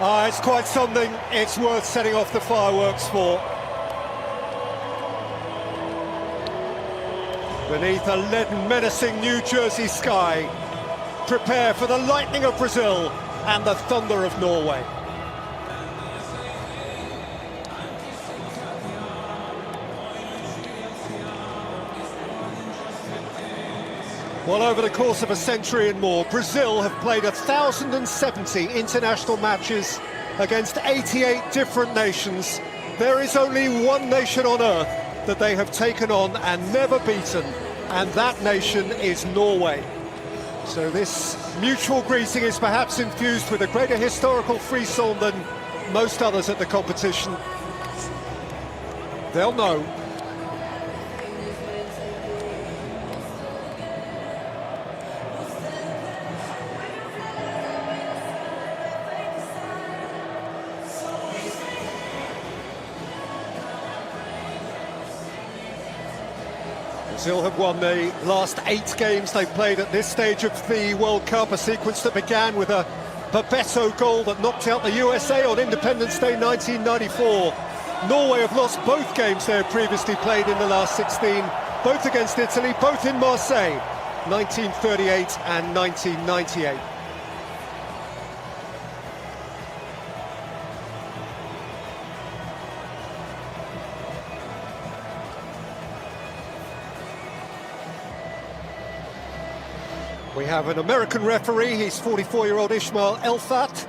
It's quite something. It's worth setting off the fireworks for. Beneath a leaden, menacing New Jersey sky, prepare for the lightning of Brazil and the thunder of Norway. Well, over the course of a century and more, Brazil have played 1,070 international matches against 88 different nations. There is only one nation on earth that they have taken on and never beaten, and that nation is Norway. So this mutual greeting is perhaps infused with a greater historical frisson than most others at the competition. They'll know. Brazil have won the last 8 games they've played at this stage of the World Cup, a sequence that began with a Bebeto goal that knocked out the USA on Independence Day 1994. Norway have lost both games they have previously played in the last 16, both against Italy, both in Marseille, 1938 and 1998. We have an American referee, he's 44-year-old Ismail Elfat.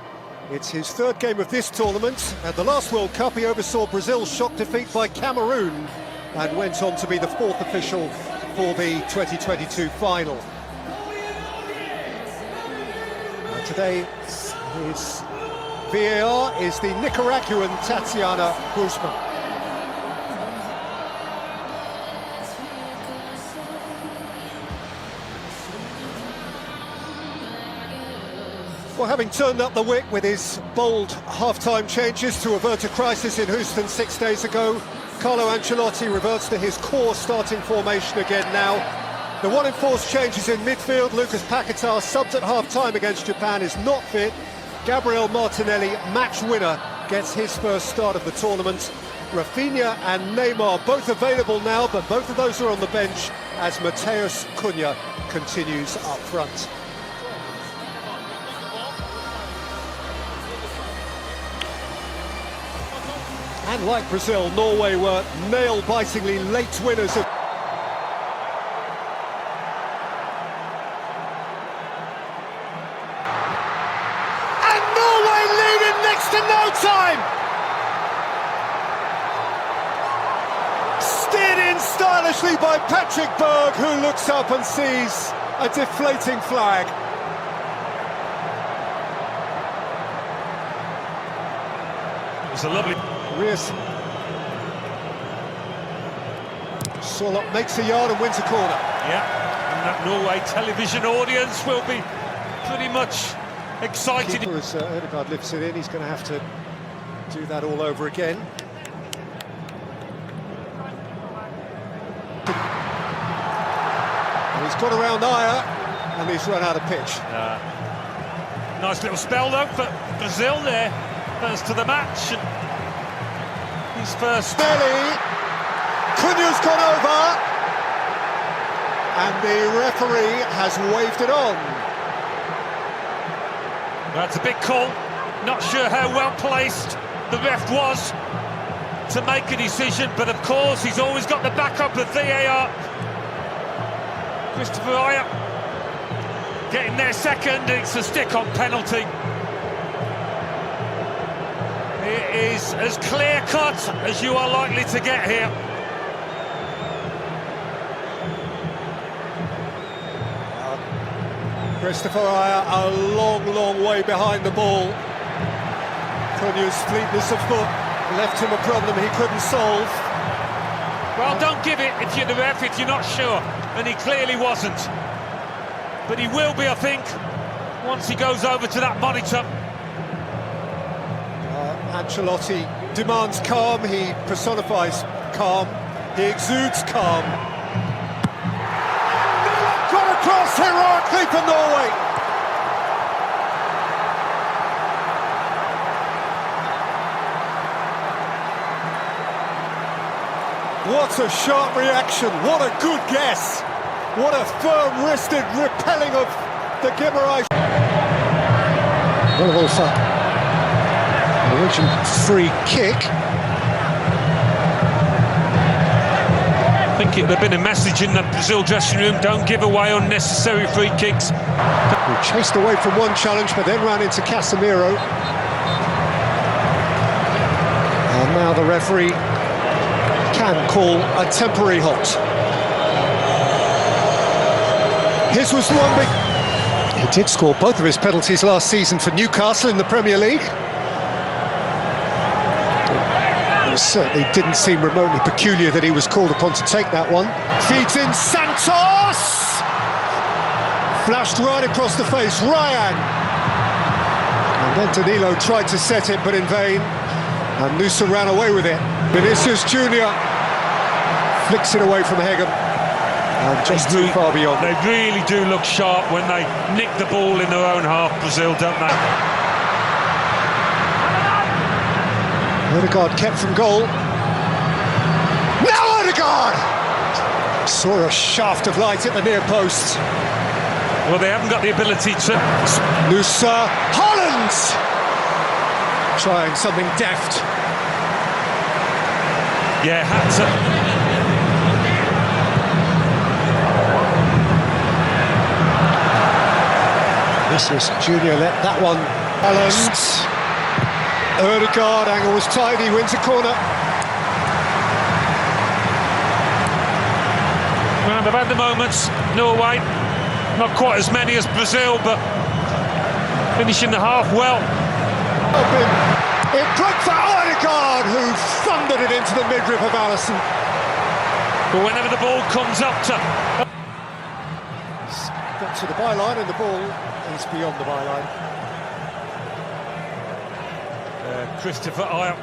It's his 3rd game of this tournament. At the last World Cup, he oversaw Brazil's shock defeat by Cameroon and went on to be the 4th official for the 2022 final. Today, his VAR is the Nicaraguan Tatiana Guzman. Well, having turned up the wick with his bold half-time changes to avert a crisis in Houston 6 days ago, Carlo Ancelotti reverts to his core starting formation again now. The one enforced changes in midfield. Lucas Paquetá, subbed at half-time against Japan, is not fit. Gabriel Martinelli, match winner, gets his first start of the tournament. Rafinha and Neymar both available now, but both of those are on the bench as Matheus Cunha continues up front. And like Brazil, Norway were nail-bitingly late winners of... And Norway lead in next to no time! Steered in stylishly by Patrick Berg, who looks up and sees a deflating flag. It was a lovely... Solot makes a yard and wins a corner. Yeah, and that Norway television audience will be pretty much excited. Keeper, as Ødegaard lifts it in, he's going to have to do that all over again. And he's got around Ayer, and he's run out of pitch. Nice little spell though for Brazil there, first to the match. His first. Belly, Cunha's gone over, and the referee has waved it on. That's a big call. Not sure how well placed the ref was to make a decision, but of course he's always got the backup of VAR. Christopher Ayer getting their second. It's a stick-on penalty. It is as clear-cut as you are likely to get here. Christopher Ayer a long, long way behind the ball. Cunha's fleetness of foot left him a problem he couldn't solve. Well, don't give it if you're the ref, if you're not sure, and he clearly wasn't. But he will be, I think, once he goes over to that monitor. Ancelotti demands calm, he personifies calm, he exudes calm. Got across heroically for Norway. What a sharp reaction, what a good guess. What a firm-wristed repelling of the Guimarães. Wolf Norwegian free kick. I think it would have been a message in the Brazil dressing room: don't give away unnecessary free kicks. He chased away from one challenge, but then ran into Casemiro. And now the referee can call a temporary halt. His was the one big... He did score both of his penalties last season for Newcastle in the Premier League. It certainly didn't seem remotely peculiar that he was called upon to take that one. Feeds in Santos! Flashed right across the face, Ryan! And then Danilo tried to set it, but in vain. And Nusa ran away with it. Vinicius Jr flicks it away from Hegem. And just too far beyond. They really do look sharp when they nick the ball in their own half, Brazil, don't they? Odegaard kept from goal. Now Odegaard! Saw a shaft of light at the near post. Well, they haven't got the ability to... Nusa, Haaland! Trying something deft. Yeah, had to... Vinicius Jr let that one. Haaland. Odegaard, angle was tidy, wins a corner. Well, they've had the moments, Norway. Not quite as many as Brazil, but finishing the half well. It broke for Odegaard, who thundered it into the midriff of Alisson. But whenever the ball comes up to... Got to the byline, and the ball is beyond the byline. Christopher Ayer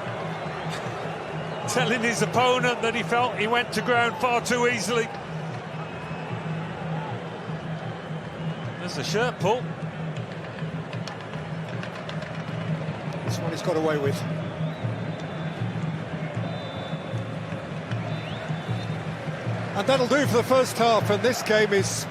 telling his opponent that he felt he went to ground far too easily. There's the shirt pull. This one he's got away with. And that'll do for the first half, and this game is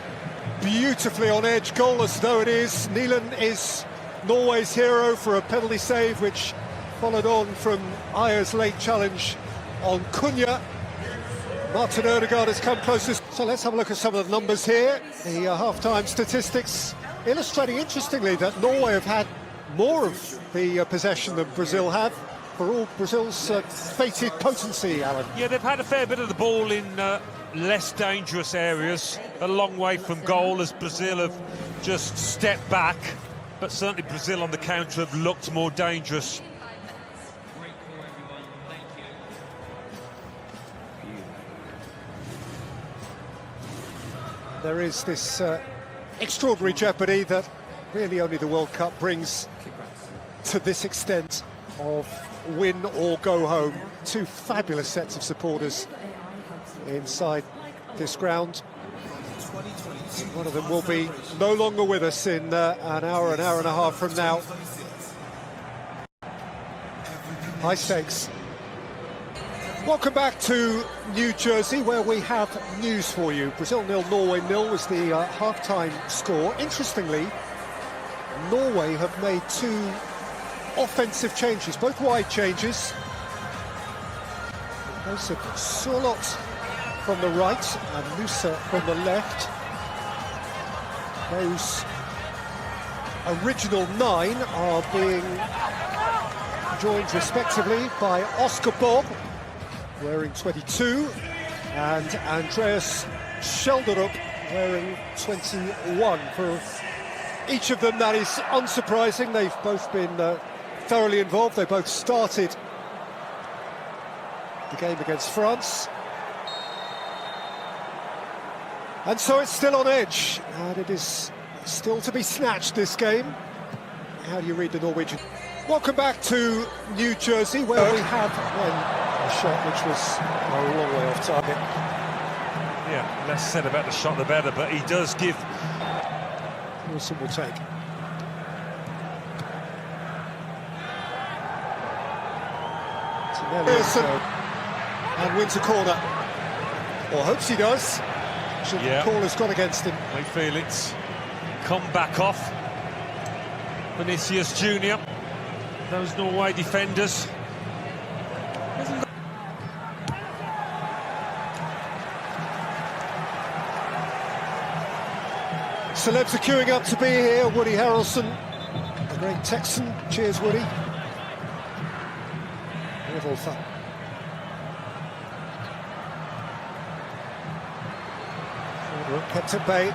beautifully on edge, goalless though it is. Haaland is Norway's hero for a penalty save, which followed on from Ayer's late challenge on Cunha. Martin Odegaard has come closest. So let's have a look at some of the numbers here. The half-time statistics illustrating interestingly that Norway have had more of the possession than Brazil have, for all Brazil's fated potency, Alan. Yeah, they've had a fair bit of the ball in less dangerous areas, a long way from goal, as Brazil have just stepped back. But certainly Brazil on the counter have looked more dangerous. There is this extraordinary jeopardy that really only the World Cup brings to this extent of win or go home. Two fabulous sets of supporters inside this ground. One of them will be no longer with us in an hour and a half from now. High stakes. Welcome back to New Jersey, where we have news for you. Brazil 0, Norway 0 was the half-time score. Interestingly, Norway have made two offensive changes, both wide changes. Those of Surlot from the right and Nusa from the left. Those original 9 are being joined respectively by Oscar Bob, wearing 22, and Andreas Schelderup, wearing 21. For each of them, that is unsurprising. They've both been thoroughly involved. They both started the game against France. And so it's still on edge, and it is still to be snatched, this game. How do you read the Norwegian? Welcome back to New Jersey, where we have a shot which was a long way off target. Yeah, less said about the shot the better, but he does give... Wilson will take. Wilson, and wins a corner. Or hopes he does. The call has gone against him. They feel it's come back off. Vinicius Jr. Those Norway defenders. Celebs are queuing up to be here. Woody Harrelson, the great Texan. Cheers, Woody. Kept at bay.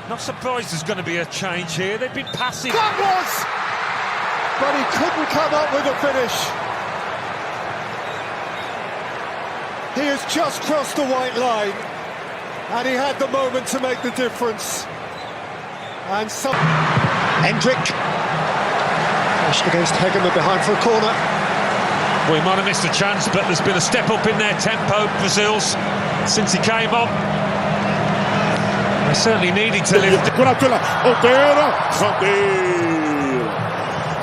Not surprised there's going to be a change here. They've been passing. That was! But he couldn't come up with a finish. He has just crossed the white line, and he had the moment to make the difference. And some... Hendrick. Pushed against Hegeman behind for a corner. We might have missed a chance, but there's been a step up in their tempo, Brazil's, since he came on. They certainly needed to lift. كرة خطيرة خطير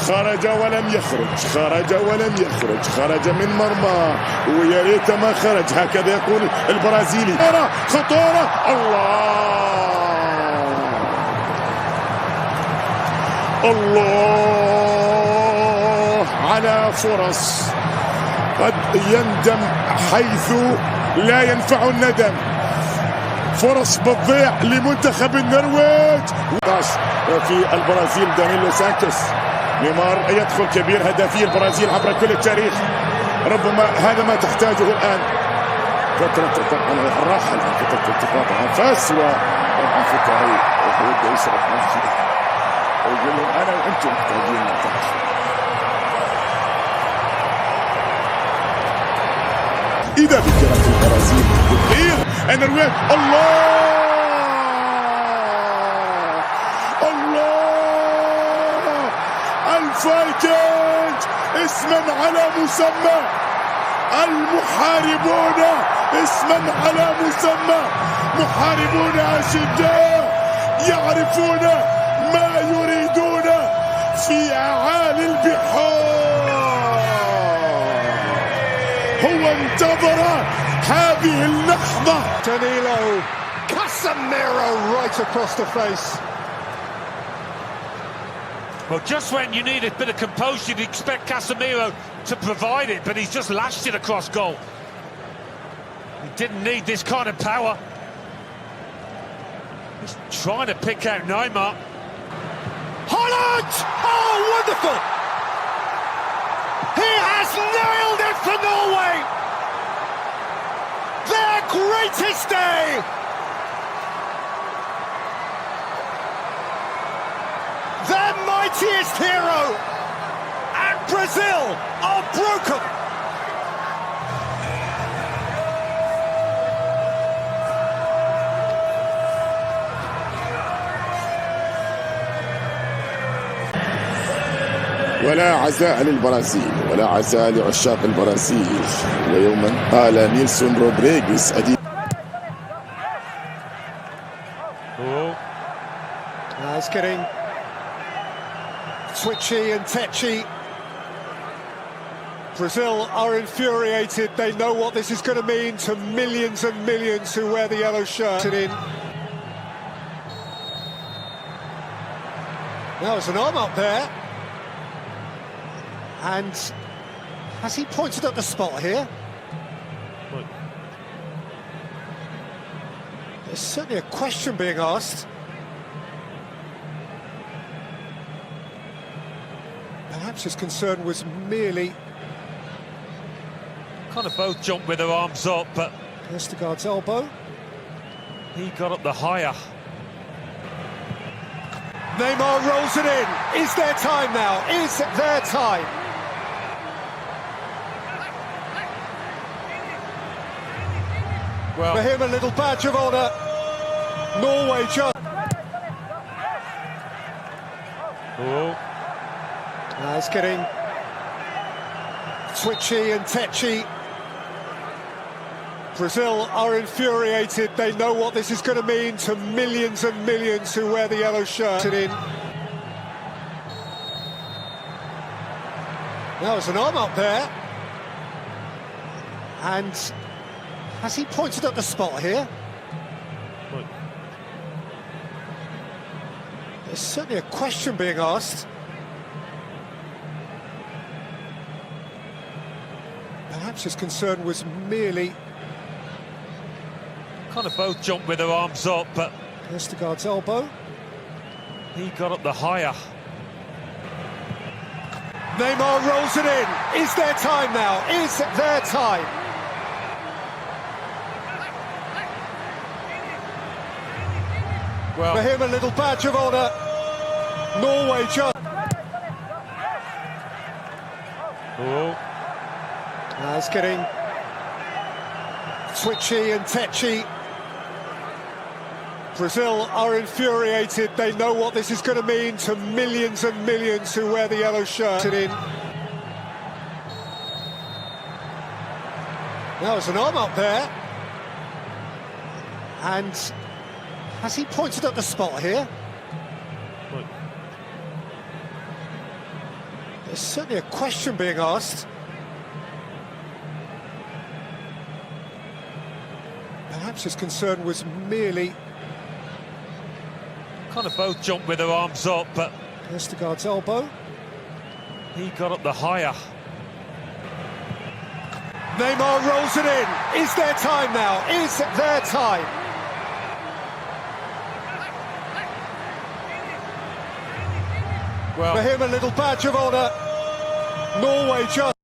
خرج ولم يخرج خرج من مرمى ويا ريت ما خرج هكذا يقول البرازيلي خطورة الله على فرص قد يندم حيث لا ينفع الندم فرص بتضيع لمنتخب النرويج في البرازيل دانيلو سانتوس نيمار يدخل كبير هدافي البرازيل عبر كل التاريخ ربما هذا ما تحتاجه الآن فترة طبعا الراحل عن فترة التقاط أنفاس وطبعا فتاوي ويبدأ يشرب نفسه ويقول لهم أنا وأنتم محتاجين نعطيك إذا بكرة البرازيل بالخير النرويج الله الفايكنج اسما على مسمى المحاربون اسما على مسمى محاربون أشداء يعرفون ما يريدون في أعالي البحار هو انتظر هذه اللحظة Danilo, Casemiro right across the face. Well, just when you need a bit of composure, you'd expect Casemiro to provide it, but he's just lashed it across goal. He didn't need this kind of power. He's trying to pick out Neymar. Haaland! Oh, wonderful! He has nailed it for Norway! Their greatest day! Their mightiest hero! And Brazil are broken! ولا عزاء للبرازيل ولا عزاء لعشاق البرازيل ويوما قال نيلسون رودريغيز It's getting twitchy and tetchy. Brazil are infuriated. They know what this is going to mean to millions and millions who wear the yellow shirt. Now there's an arm up there. And has he pointed at the spot here? Look. There's certainly a question being asked. Perhaps his concern was merely... Kind of both jumped with their arms up, but... Vestergaard's elbow. He got up the higher. Neymar rolls it in. Is there time now? Is there time? Well, for him, a little badge of honour. Norway just... It's getting twitchy and tetchy. Brazil are infuriated. They know what this is going to mean to millions and millions who wear the yellow shirt. Now there's an arm up there. And Has he pointed at the spot here? Right. There's certainly a question being asked. Perhaps his concern was merely... Kind of both jumped with their arms up, but Vestergaard's elbow. he got up the higher. Neymar rolls it in. Is there time now? Is there time? Well, For him, a little badge of honour. Norway just... oh, It's getting twitchy and tetchy. Brazil are infuriated. They know what this is going to mean to millions and millions who wear the yellow shirt. In. Now there's an arm up there. And has he pointed at the spot here? right. There's certainly a question being asked. Perhaps his concern was merely... Kind of both jumped with their arms up, but Vestergaard's elbow. he got up the higher. Neymar rolls it in. Is there time now? Is there time? Well, For him, a little badge of honour. Norway just...